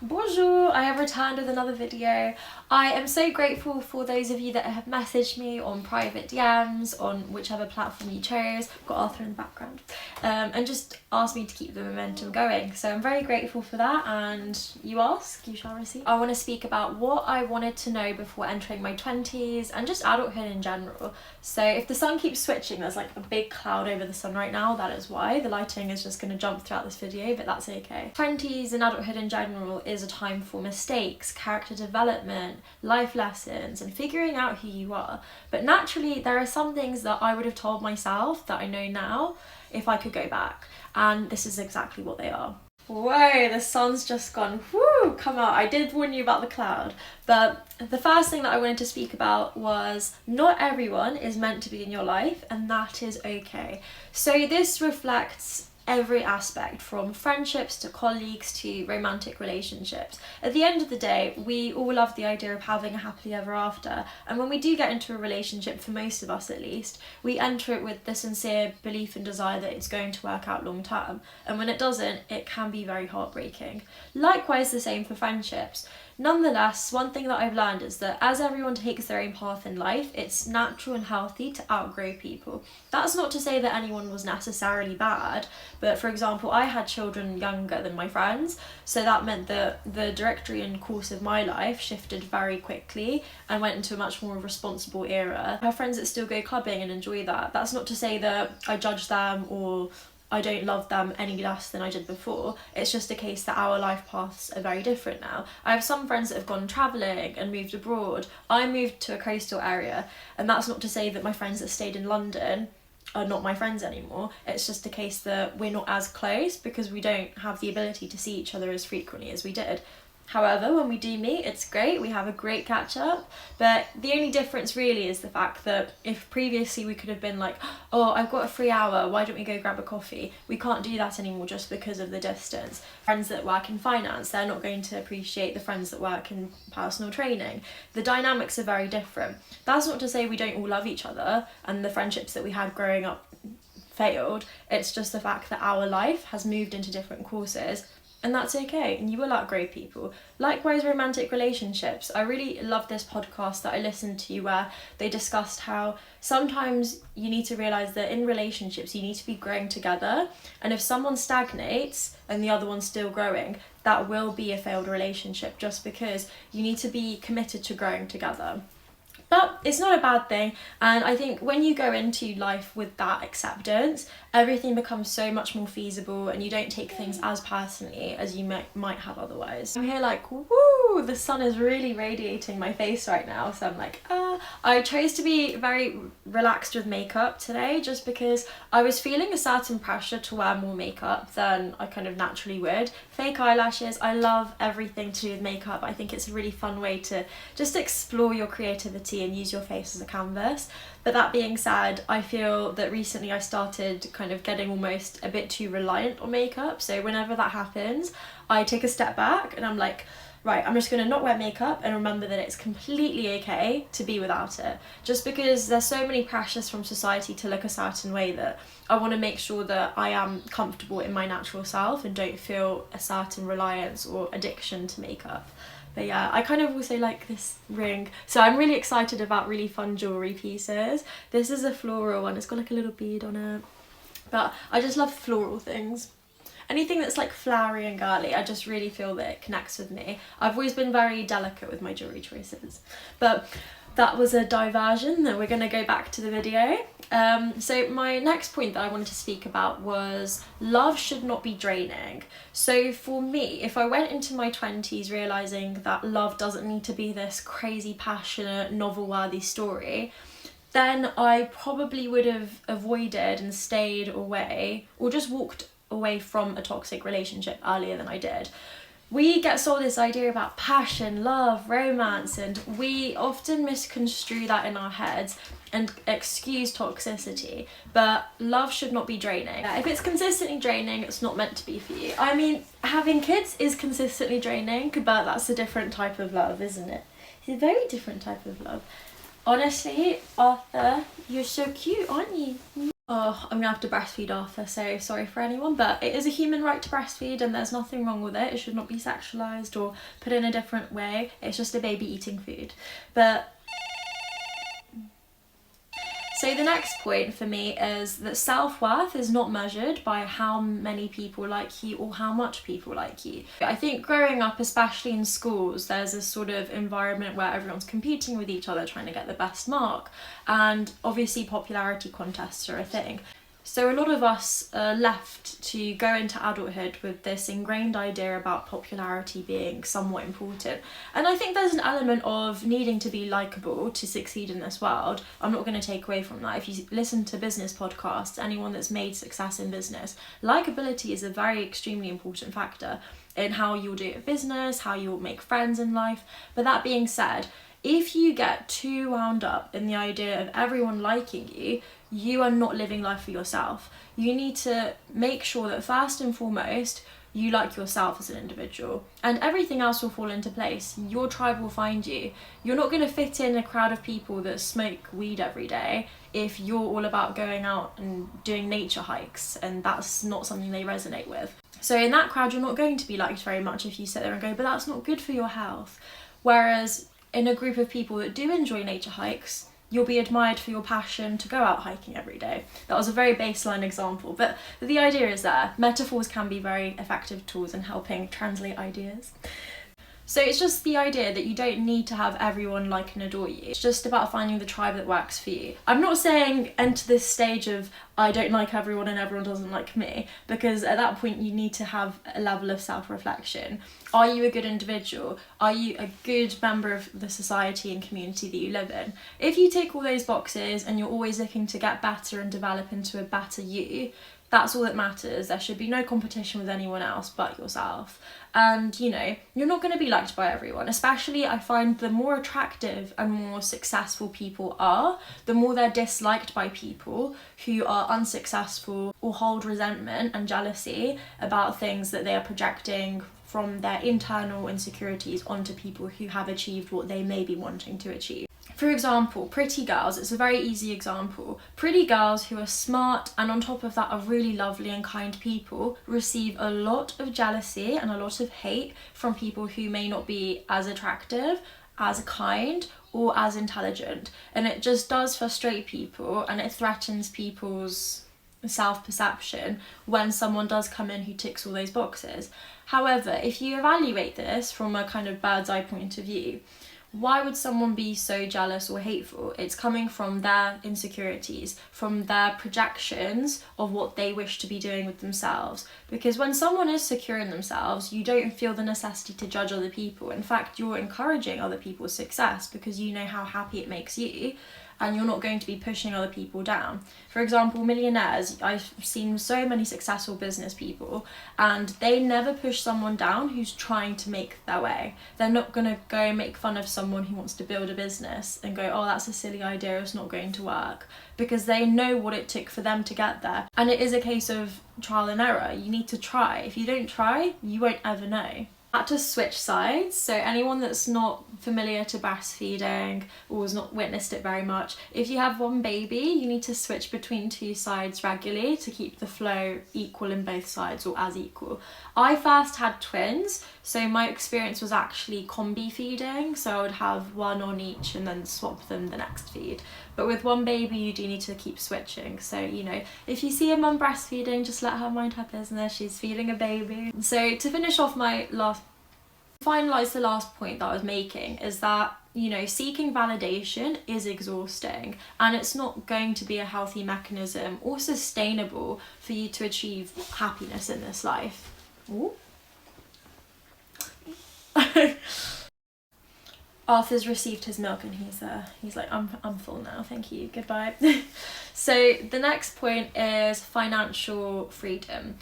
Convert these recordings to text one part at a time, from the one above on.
Bonjour, I have returned with another video. I am so grateful for those of you that have messaged me on private DMs on whichever platform you chose. I've got Arthur in the background, and just asked me to keep the momentum going. So I'm very grateful for that, and you ask, you shall receive. I want to speak about what I wanted to know before entering my 20s and just adulthood in general. So if the sun keeps switching, there's like a big cloud over the sun right now, that is why. The lighting is just going to jump throughout this video, but that's okay. 20s and adulthood in general is a time for mistakes, character development, life lessons, and figuring out who you are. But naturally, there are some things that I would have told myself that I know now if I could go back. And this is exactly what they are. Whoa, the sun's just gone, whoo, come out. I did warn you about the cloud. But the first thing that I wanted to speak about was not everyone is meant to be in your life, and that is okay. So this reflects every aspect, from friendships to colleagues to romantic relationships. At the end of the day, we all love the idea of having a happily ever after, and when we do get into a relationship, for most of us at least, we enter it with the sincere belief and desire that it's going to work out long term, and when it doesn't, it can be very heartbreaking. Likewise, the same for friendships. Nonetheless, one thing that I've learned is that as everyone takes their own path in life, it's natural and healthy to outgrow people. That's not to say that anyone was necessarily bad, but for example, I had children younger than my friends, so that meant that the trajectory and course of my life shifted very quickly and went into a much more responsible era. I have friends that still go clubbing and enjoy that. That's not to say that I judge them or I don't love them any less than I did before. It's just a case that our life paths are very different now. I have some friends that have gone travelling and moved abroad. I moved to a coastal area, and that's not to say that my friends that stayed in London are not my friends anymore. It's just a case that we're not as close because we don't have the ability to see each other as frequently as we did. However, when we do meet, it's great, we have a great catch up, but the only difference really is the fact that if previously we could have been like, oh, I've got a free hour, why don't we go grab a coffee? We can't do that anymore just because of the distance. Friends that work in finance, they're not going to appreciate the friends that work in personal training. The dynamics are very different. That's not to say we don't all love each other and the friendships that we had growing up failed. It's just the fact that our life has moved into different courses. And that's okay, and you will outgrow people. Likewise, romantic relationships. I really love this podcast that I listened to where they discussed how sometimes you need to realise that in relationships you need to be growing together, and if someone stagnates and the other one's still growing, that will be a failed relationship just because you need to be committed to growing together. But it's not a bad thing, and I think when you go into life with that acceptance, everything becomes so much more feasible and you don't take things as personally as you might have otherwise. I'm here like, woo, the sun is really radiating my face right now, so I'm like, I chose to be very relaxed with makeup today just because I was feeling a certain pressure to wear more makeup than I kind of naturally would. Fake eyelashes, I love everything to do with makeup. I think it's a really fun way to just explore your creativity and use your face as a canvas. But that being said, I feel that recently I started kind of getting almost a bit too reliant on makeup. So whenever that happens, I take a step back and I'm like, right, I'm just going to not wear makeup and remember that it's completely okay to be without it. Just because there's so many pressures from society to look a certain way that I want to make sure that I am comfortable in my natural self and don't feel a certain reliance or addiction to makeup. But yeah, I kind of also like this ring. So I'm really excited about really fun jewellery pieces. This is a floral one, it's got like a little bead on it. But I just love floral things. Anything that's like flowery and girly, I just really feel that it connects with me. I've always been very delicate with my jewellery choices. But that was a diversion, then we're going to go back to the video. So my next point that I wanted to speak about was love should not be draining. So for me, if I went into my 20s realising that love doesn't need to be this crazy, passionate, novel-worthy story, then I probably would have avoided and stayed away or just walked away from a toxic relationship earlier than I did. We get sold this idea about passion, love, romance, and we often misconstrue that in our heads and excuse toxicity, but love should not be draining. If it's consistently draining, it's not meant to be for you. I mean, having kids is consistently draining, but that's a different type of love, isn't it? It's a very different type of love. Honestly, Arthur, you're so cute, aren't you? Oh, I'm gonna have to breastfeed Arthur, so sorry for anyone, but it is a human right to breastfeed and there's nothing wrong with it. It should not be sexualized or put in a different way. It's just a baby eating food. But so the next point for me is that self-worth is not measured by how many people like you or how much people like you. I think growing up, especially in schools, there's this sort of environment where everyone's competing with each other, trying to get the best mark. And obviously popularity contests are a thing. So a lot of us are left to go into adulthood with this ingrained idea about popularity being somewhat important. And I think there's an element of needing to be likeable to succeed in this world. I'm not going to take away from that. If you listen to business podcasts, anyone that's made success in business, likability is a very extremely important factor in how you'll do a business, how you'll make friends in life. But that being said, if you get too wound up in the idea of everyone liking you, you are not living life for yourself. You need to make sure that first and foremost, you like yourself as an individual, and everything else will fall into place. Your tribe will find you. You're not going to fit in a crowd of people that smoke weed every day if you're all about going out and doing nature hikes, and that's not something they resonate with. So in that crowd, you're not going to be liked very much if you sit there and go, but that's not good for your health. Whereas in a group of people that do enjoy nature hikes, you'll be admired for your passion to go out hiking every day. That was a very baseline example, but the idea is there. Metaphors can be very effective tools in helping translate ideas. So it's just the idea that you don't need to have everyone like and adore you. It's just about finding the tribe that works for you. I'm not saying enter this stage of I don't like everyone and everyone doesn't like me, because at that point you need to have a level of self-reflection. Are you a good individual? Are you a good member of the society and community that you live in? If you tick all those boxes and you're always looking to get better and develop into a better you, that's all that matters. There should be no competition with anyone else but yourself. And, you know, you're not going to be liked by everyone. Especially, I find the more attractive and more successful people are, the more they're disliked by people who are unsuccessful or hold resentment and jealousy about things that they are projecting from their internal insecurities onto people who have achieved what they may be wanting to achieve. For example, pretty girls, it's a very easy example. Pretty girls who are smart and on top of that are really lovely and kind people receive a lot of jealousy and a lot of hate from people who may not be as attractive, as kind, or as intelligent. And it just does frustrate people and it threatens people's self-perception when someone does come in who ticks all those boxes. However, if you evaluate this from a kind of bird's eye point of view, why would someone be so jealous or hateful? It's coming from their insecurities, from their projections of what they wish to be doing with themselves. Because when someone is secure in themselves, you don't feel the necessity to judge other people. In fact, you're encouraging other people's success because you know how happy it makes you, and you're not going to be pushing other people down. For example, millionaires, I've seen so many successful business people and they never push someone down who's trying to make their way. They're not gonna go and make fun of someone who wants to build a business and go, oh, that's a silly idea, it's not going to work, because they know what it took for them to get there. And it is a case of trial and error. You need to try. If you don't try, you won't ever know. I had to switch sides, so anyone that's not familiar to breastfeeding or has not witnessed it very much, if you have one baby, you need to switch between two sides regularly to keep the flow equal in both sides or as equal. I first had twins, so my experience was actually combi feeding, so I would have one on each and then swap them the next feed. But with one baby, you do need to keep switching. So, you know, if you see a mum breastfeeding, just let her mind her business. She's feeding a baby. So to finish off finalise the last point that I was making is that, you know, seeking validation is exhausting and it's not going to be a healthy mechanism or sustainable for you to achieve happiness in this life. Ooh. Arthur's received his milk and he's like, I'm full now, thank you, goodbye. So the next point is financial freedom.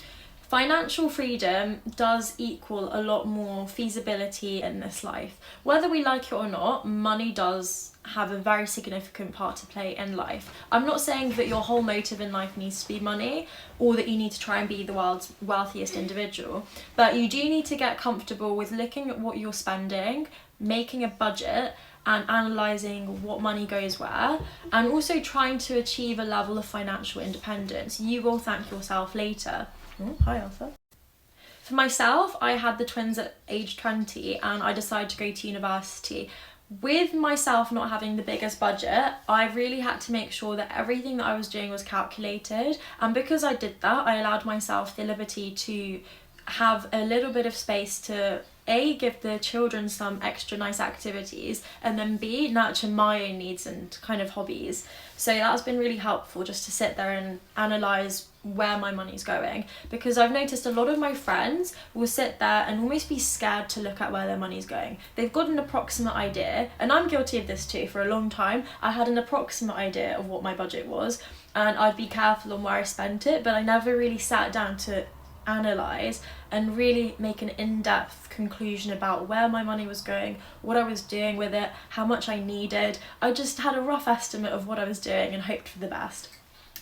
Financial freedom does equal a lot more feasibility in this life. Whether we like it or not, money does have a very significant part to play in life. I'm not saying that your whole motive in life needs to be money or that you need to try and be the world's wealthiest individual, but you do need to get comfortable with looking at what you're spending, making a budget, and analysing what money goes where, and also trying to achieve a level of financial independence. You will thank yourself later. Oh, hi Arthur. For myself, I had the twins at age 20 and I decided to go to university. With myself not having the biggest budget, I really had to make sure that everything that I was doing was calculated, and because I did that, I allowed myself the liberty to have a little bit of space to A, give the children some extra nice activities, and then B, nurture my own needs and kind of hobbies. So that's been really helpful, just to sit there and analyse where my money's going, because I've noticed a lot of my friends will sit there and almost be scared to look at where their money's going. They've got an approximate idea, and I'm guilty of this too. For a long time I had an approximate idea of what my budget was, and I'd be careful on where I spent it, but I never really sat down to analyse and really make an in-depth conclusion about where my money was going, what I was doing with it, how much I needed. I just had a rough estimate of what I was doing and hoped for the best,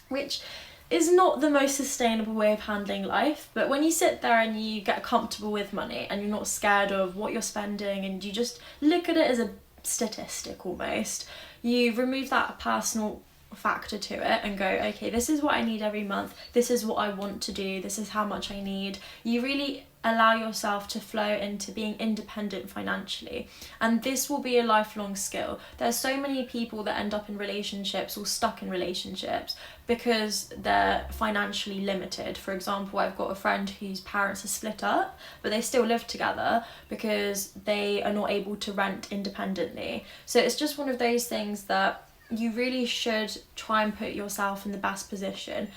which is not the most sustainable way of handling life. But when you sit there and you get comfortable with money and you're not scared of what you're spending, and you just look at it as a statistic almost, you remove that personal factor to it and go, okay, this is what I need every month, this is what I want to do, this is how much I need. You really allow yourself to flow into being independent financially, and this will be a lifelong skill. There's so many people that end up in relationships or stuck in relationships because they're financially limited. For example, I've got a friend whose parents are split up, but they still live together because they are not able to rent independently. So it's just one of those things that you really should try and put yourself in the best position.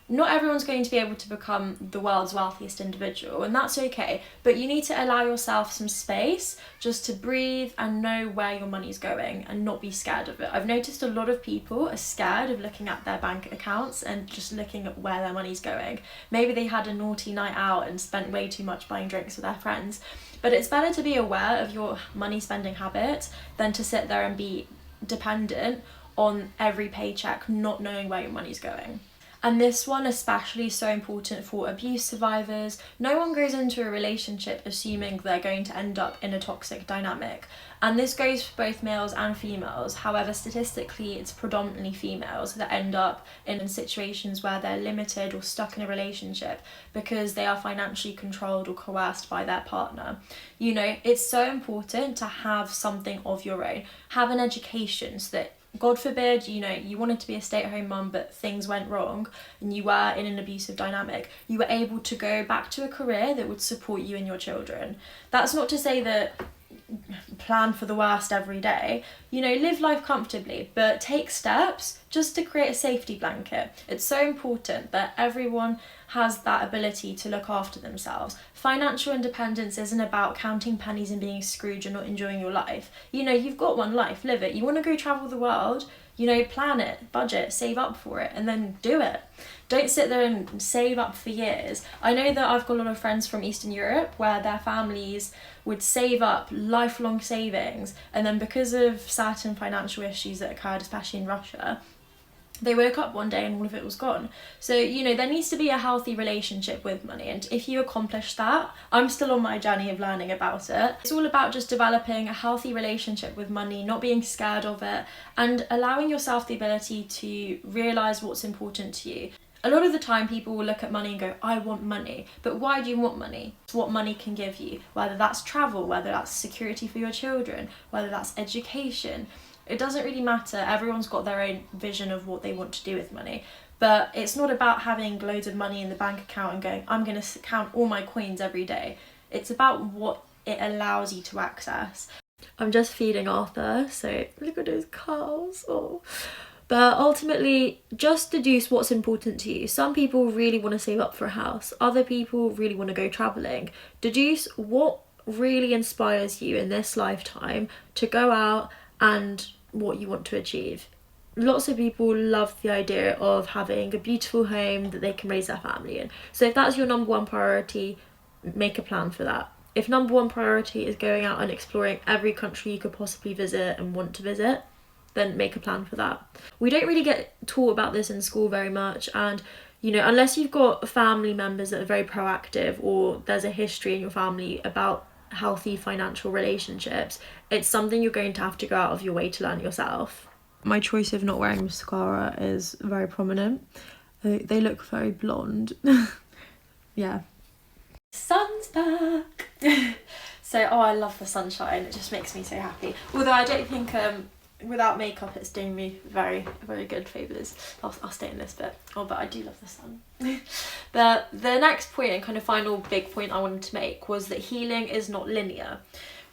Not everyone's going to be able to become the world's wealthiest individual, and that's okay, but you need to allow yourself some space just to breathe and know where your money's going and not be scared of it. I've noticed a lot of people are scared of looking at their bank accounts and just looking at where their money's going. Maybe they had a naughty night out and spent way too much buying drinks with their friends, but it's better to be aware of your money spending habits than to sit there and be dependent on every paycheck, not knowing where your money's going. And this one especially is so important for abuse survivors. No one goes into a relationship assuming they're going to end up in a toxic dynamic. And this goes for both males and females. However, statistically, it's predominantly females that end up in situations where they're limited or stuck in a relationship because they are financially controlled or coerced by their partner. You know, it's so important to have something of your own. Have an education so that, God forbid, you know, you wanted to be a stay-at-home mum but things went wrong and you were in an abusive dynamic, you were able to go back to a career that would support you and your children. That's not to say that plan for the worst every day. You know, live life comfortably, but take steps just to create a safety blanket. It's so important that everyone has that ability to look after themselves. Financial independence isn't about counting pennies and being Scrooge and not enjoying your life. You know, you've got one life, live it. You want to go travel the world, you know, plan it, budget, save up for it, and then do it. Don't sit there and save up for years. I know that I've got a lot of friends from Eastern Europe where their families would save up lifelong savings, and then because of certain financial issues that occurred, especially in Russia, they woke up one day and all of it was gone. So, you know, there needs to be a healthy relationship with money, and if you accomplish that, I'm still on my journey of learning about it. It's all about just developing a healthy relationship with money, not being scared of it, and allowing yourself the ability to realise what's important to you. A lot of the time people will look at money and go, I want money. But why do you want money? It's what money can give you, whether that's travel, whether that's security for your children, whether that's education. It doesn't really matter. Everyone's got their own vision of what they want to do with money. But it's not about having loads of money in the bank account and going, I'm going to count all my coins every day. It's about what it allows you to access. I'm just feeding Arthur, so look at those cows. Oh. But ultimately, just deduce what's important to you. Some people really want to save up for a house. Other people really want to go travelling. Deduce what really inspires you in this lifetime to go out and what you want to achieve. Lots of people love the idea of having a beautiful home that they can raise their family in. So if that's your number one priority, make a plan for that. If number one priority is going out and exploring every country you could possibly visit and want to visit, then make a plan for that. We don't really get taught about this in school very much, and you know, unless you've got family members that are very proactive or there's a history in your family about healthy financial relationships, it's something you're going to have to go out of your way to learn yourself. My choice of not wearing mascara is very prominent. They look very blonde. Yeah. Sun's back. So, I love the sunshine. It just makes me so happy. Although I don't think without makeup it's doing me very, very good favours. I'll stay in this bit. But I do love the sun. But the next point and kind of final big point I wanted to make was that healing is not linear.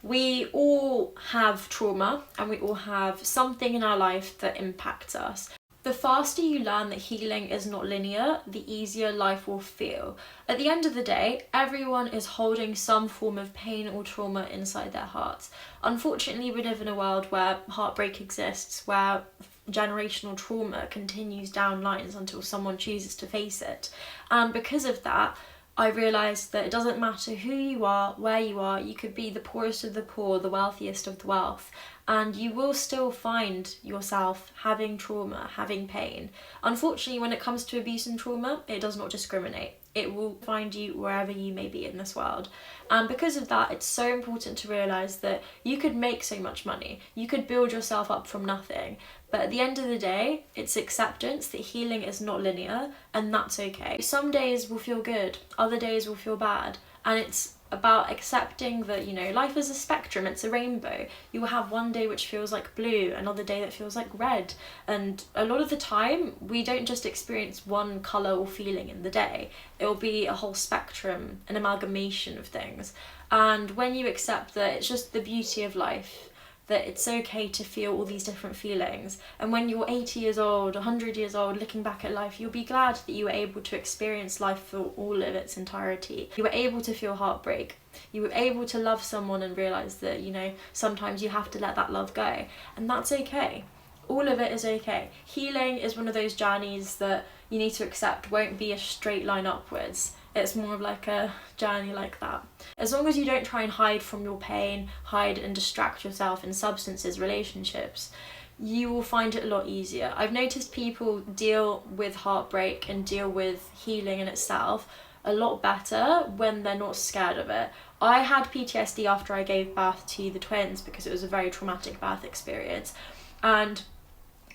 We all have trauma and we all have something in our life that impacts us. The faster you learn that healing is not linear, the easier life will feel. At the end of the day, everyone is holding some form of pain or trauma inside their hearts. Unfortunately, we live in a world where heartbreak exists, where generational trauma continues down lines until someone chooses to face it. And because of that, I realised that it doesn't matter who you are, where you are, you could be the poorest of the poor, the wealthiest of the wealth, and you will still find yourself having trauma, having pain. Unfortunately, when it comes to abuse and trauma, it does not discriminate. It will find you wherever you may be in this world. And because of that, it's so important to realise that you could make so much money, you could build yourself up from nothing, but at the end of the day, it's acceptance that healing is not linear, and that's okay. Some days will feel good, other days will feel bad, and it's about accepting that, you know, life is a spectrum, it's a rainbow. You will have one day which feels like blue, another day that feels like red, and a lot of the time we don't just experience one colour or feeling in the day. It will be a whole spectrum, an amalgamation of things. And when you accept that it's just the beauty of life, that it's okay to feel all these different feelings, and when you're 80 years old, 100 years old, looking back at life, you'll be glad that you were able to experience life for all of its entirety. You were able to feel heartbreak. You were able to love someone and realise that, you know, sometimes you have to let that love go, and that's okay. All of it is okay. Healing is one of those journeys that you need to accept won't be a straight line upwards. It's more of like a journey like that. As long as you don't try and hide from your pain, hide and distract yourself in substances, relationships, you will find it a lot easier. I've noticed people deal with heartbreak and deal with healing in itself a lot better when they're not scared of it. I had PTSD after I gave birth to the twins because it was a very traumatic birth experience. And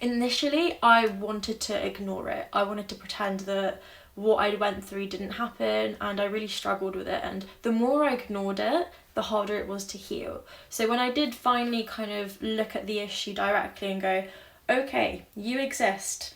initially I wanted to ignore it. I wanted to pretend that what I went through didn't happen, and I really struggled with it, and the more I ignored it, the harder it was to heal. So when I did finally kind of look at the issue directly and go, okay, you exist,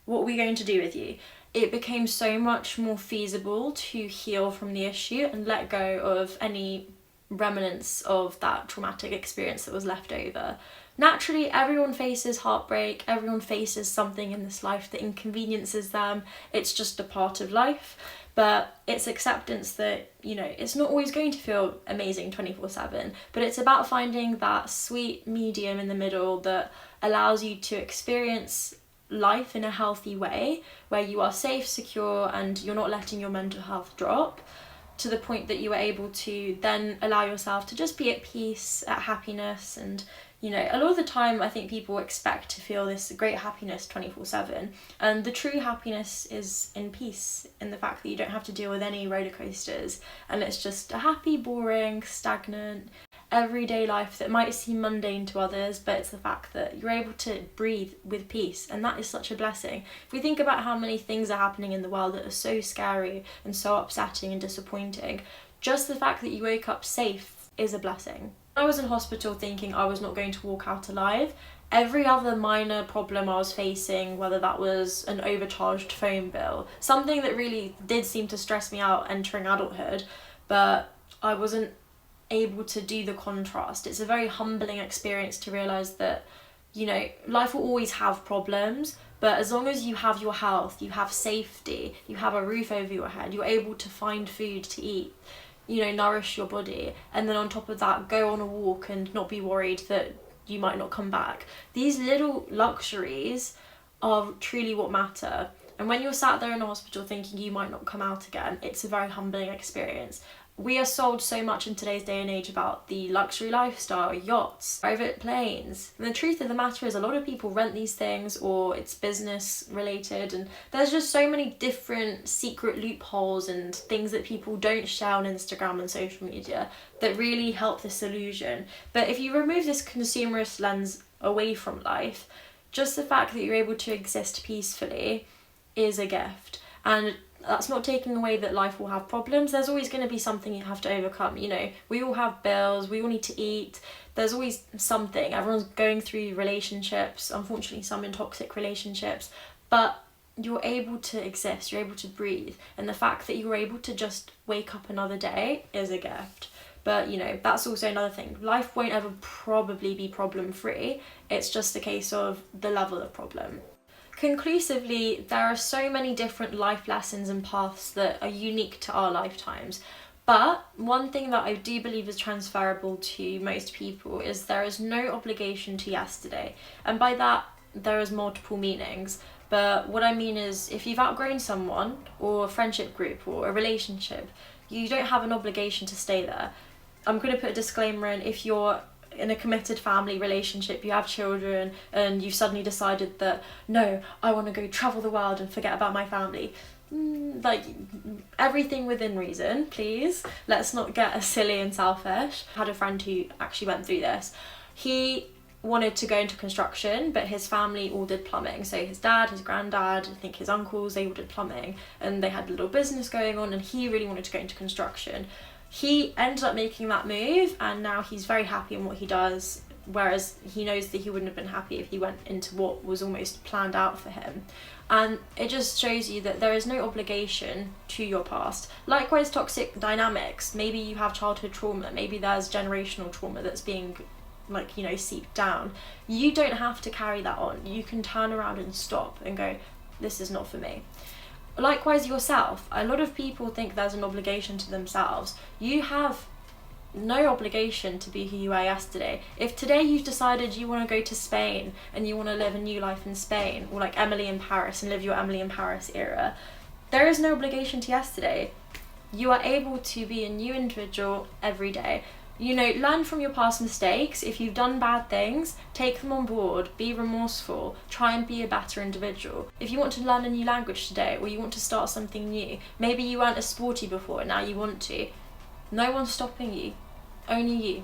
what are we going to do with you? It became so much more feasible to heal from the issue and let go of any remnants of that traumatic experience that was left over. Naturally, everyone faces heartbreak, everyone faces something in this life that inconveniences them. It's just a part of life, but it's acceptance that, you know, it's not always going to feel amazing 24/7, but it's about finding that sweet medium in the middle that allows you to experience life in a healthy way, where you are safe, secure, and you're not letting your mental health drop, to the point that you are able to then allow yourself to just be at peace, at happiness. And you know, a lot of the time I think people expect to feel this great happiness 24/7, and the true happiness is in peace, in the fact that you don't have to deal with any roller coasters, and it's just a happy, boring, stagnant, everyday life that might seem mundane to others, but it's the fact that you're able to breathe with peace, and that is such a blessing. If we think about how many things are happening in the world that are so scary and so upsetting and disappointing, just the fact that you wake up safe is a blessing. I was in hospital thinking I was not going to walk out alive. Every other minor problem I was facing, whether that was an overcharged phone bill, something that really did seem to stress me out entering adulthood, but I wasn't able to do the contrast. It's a very humbling experience to realise that, you know, life will always have problems, but as long as you have your health, you have safety, you have a roof over your head, you're able to find food to eat, you know, nourish your body, and then on top of that go on a walk and not be worried that you might not come back. These little luxuries are truly what matter. And when you're sat there in a hospital thinking you might not come out again, it's a very humbling experience. We are sold so much in today's day and age about the luxury lifestyle, yachts, private planes. And the truth of the matter is a lot of people rent these things, or it's business related, and there's just so many different secret loopholes and things that people don't share on Instagram and social media that really help this illusion. But if you remove this consumerist lens away from life, just the fact that you're able to exist peacefully is a gift. And that's not taking away that life will have problems. There's always going to be something you have to overcome. You know, we all have bills, we all need to eat. There's always something. Everyone's going through relationships, unfortunately some in toxic relationships, but you're able to exist, you're able to breathe. And the fact that you're able to just wake up another day is a gift. But, you know, that's also another thing. Life won't ever probably be problem free. It's just a case of the level of problem. Conclusively, there are so many different life lessons and paths that are unique to our lifetimes. But one thing that I do believe is transferable to most people is there is no obligation to yesterday. And by that, there is multiple meanings. But what I mean is, if you've outgrown someone, or a friendship group, or a relationship, you don't have an obligation to stay there. I'm going to put a disclaimer in: if you're in a committed family relationship, you have children, and you've suddenly decided that, no, I want to go travel the world and forget about my family. Like, everything within reason, please. Let's not get as silly and selfish. I had a friend who actually went through this. He wanted to go into construction, but his family all did plumbing. So his dad, his granddad, I think his uncles, they all did plumbing, and they had a little business going on, and he really wanted to go into construction. He ended up making that move, and now he's very happy in what he does, whereas he knows that he wouldn't have been happy if he went into what was almost planned out for him. And it just shows you that there is no obligation to your past. Likewise, toxic dynamics. Maybe you have childhood trauma, maybe there's generational trauma that's being, like, you know, seeped down. You don't have to carry that on. You can turn around and stop and go, this is not for me. Likewise, yourself. A lot of people think there's an obligation to themselves. You have no obligation to be who you were yesterday. If today you've decided you want to go to Spain and you want to live a new life in Spain, or like Emily in Paris and live your Emily in Paris era, there is no obligation to yesterday. You are able to be a new individual every day. You know, learn from your past mistakes. If you've done bad things, take them on board, be remorseful, try and be a better individual. If you want to learn a new language today, or you want to start something new, maybe you weren't as sporty before and now you want to, no one's stopping you, only you.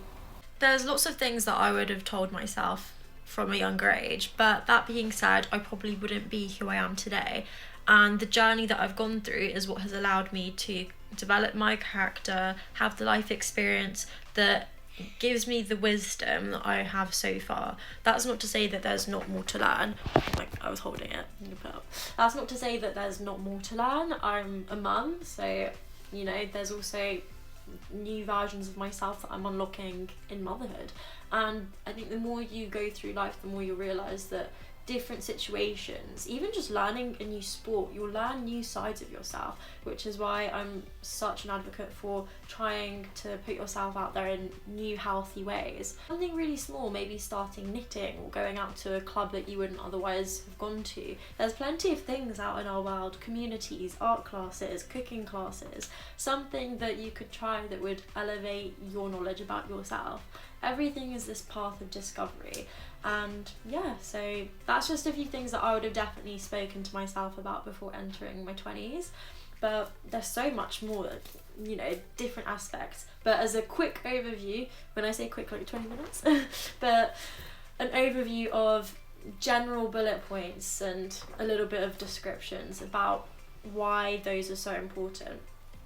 There's lots of things that I would have told myself from a younger age, but that being said, I probably wouldn't be who I am today. And the journey that I've gone through is what has allowed me to develop my character, have the life experience that gives me the wisdom that I have so far. That's not to say that there's not more to learn. Like, I was holding it. That's not to say that there's not more to learn. I'm a mum, so, you know, there's also new versions of myself that I'm unlocking in motherhood. And I think the more you go through life, the more you'll realise that different situations, even just learning a new sport, you'll learn new sides of yourself, which is why I'm such an advocate for trying to put yourself out there in new healthy ways. Something really small, maybe starting knitting or going out to a club that you wouldn't otherwise have gone to. There's plenty of things out in our world, communities, art classes, cooking classes, something that you could try that would elevate your knowledge about yourself. Everything is this path of discovery. And yeah, so that's just a few things that I would have definitely spoken to myself about before entering my 20s. But there's so much more, you know, different aspects. But as a quick overview, when I say quick, like 20 minutes, but an overview of general bullet points and a little bit of descriptions about why those are so important.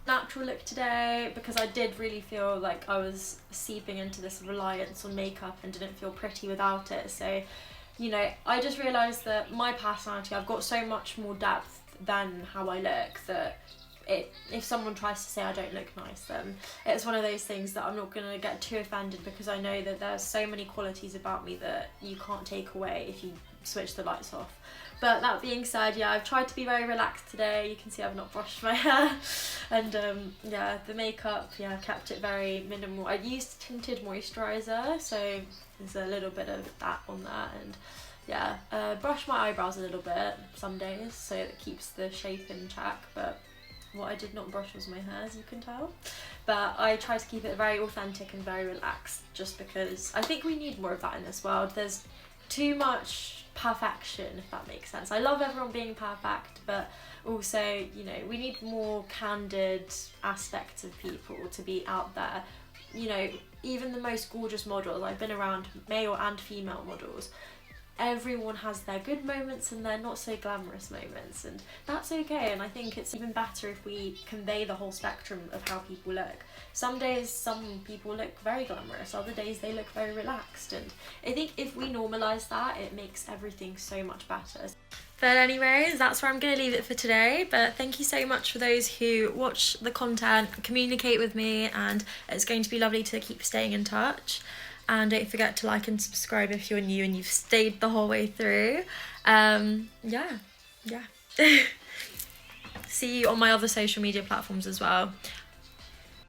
Natural look today, because I did really feel like I was seeping into this reliance on makeup and didn't feel pretty without it. So, you know, I just realised that my personality, I've got so much more depth than how I look, that if someone tries to say I don't look nice, then it's one of those things that I'm not going to get too offended, because I know that there's so many qualities about me that you can't take away if you switch the lights off. But that being said, yeah, I've tried to be very relaxed today. You can see I've not brushed my hair. And yeah, the makeup, yeah, kept it very minimal. I used tinted moisturiser, so there's a little bit of that on there. And yeah, brush my eyebrows a little bit some days so it keeps the shape in check. But what I did not brush was my hair, as you can tell. But I try to keep it very authentic and very relaxed, just because I think we need more of that in this world. There's too much perfection, if that makes sense. I love everyone being perfect, but also, you know, we need more candid aspects of people to be out there. You know, even the most gorgeous models, I've been around male and female models, everyone has their good moments and their not so glamorous moments, and that's okay. And I think it's even better if we convey the whole spectrum of how people look. Some days some people look very glamorous, other days they look very relaxed, and I think if we normalise that, it makes everything so much better. But anyways, that's where I'm going to leave it for today. But thank you so much for those who watch the content, communicate with me, and it's going to be lovely to keep staying in touch. And don't forget to like and subscribe if you're new and you've stayed the whole way through. Yeah. See you on my other social media platforms as well.